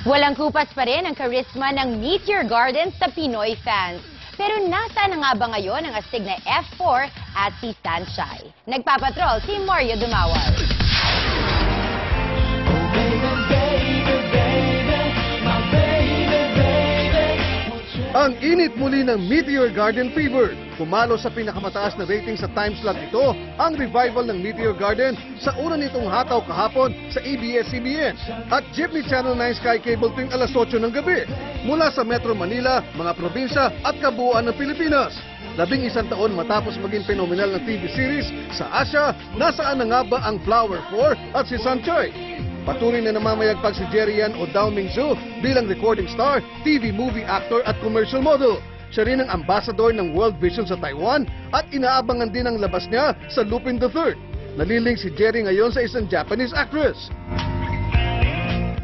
Walang kupas pa rin ang karisma ng Meteor Garden sa Pinoy fans. Pero nasaan na nga ba ngayon ang astig na F4 at si Sunshine? Nagpapatrol si Mario Dumawal. Ang init muli ng Meteor Garden Fever. Pumalo sa pinakamataas na rating sa time slot ito ang revival ng Meteor Garden sa una nitong hataw kahapon sa ABS-CBN at Jeepney Channel 9 Sky Cable tuwing alas 8 ng gabi mula sa Metro Manila, mga probinsya at kabuuan ng Pilipinas. 11 taon matapos maging phenomenal na TV series sa Asia, nasaan na nga ba ang Flower 4 at si Sunshine? Patuloy na namamayagpag si Jerian o Dao Mingzhu bilang recording star, TV movie actor at commercial model. Siya rin ang ambassador ng World Vision sa Taiwan at inaabangan din ang labas niya sa Lupin III. Naliling si Jerry ngayon sa isang Japanese actress.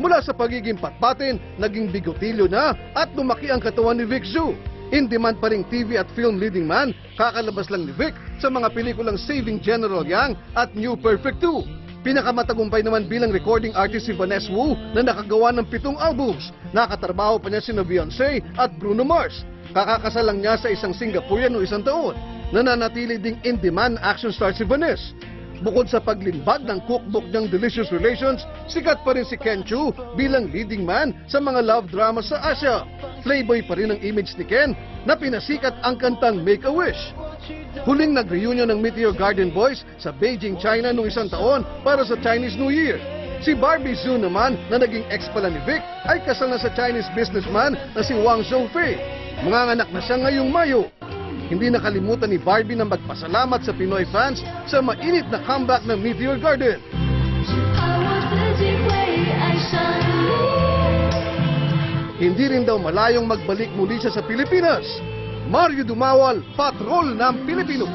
Mula sa pagiging patpatin, naging bigotilyo na at lumaki ang katawan ni Vic Zhu. In demand pa ring TV at film leading man, kakalabas lang ni Vic sa mga pelikulang Saving General Yang at New Perfect 2. Pinakamatagumpay naman bilang recording artist si Vanessa Wu na nakagawa ng 7 albums. Nakatrabaho pa niya sina Beyonce at Bruno Mars. Kakakasal lang niya sa isang Singaporean noong 1 taon. Nananatili ding in-demand action star si Vanessa. Bukod sa paglimbag ng cookbook niyang Delicious Relations, sikat pa rin si Ken Chu bilang leading man sa mga love drama sa Asia. Playboy pa rin ang image ni Ken na pinasikat ang kantang Make a Wish. Huling nag-reunion ng Meteor Garden Boys sa Beijing, China noong 1 taon para sa Chinese New Year. Si Barbie Zhu naman na naging ex pala ni Vic ay kasal na sa Chinese businessman na si Wang Zhongfei. Manganganak na siya ngayong Mayo. Hindi nakalimutan ni Barbie na magpasalamat sa Pinoy fans sa mainit na comeback ng Meteor Garden. Hindi rin daw malayong magbalik muli siya sa Pilipinas. Mario Dumawal, Patrol ng Pilipino.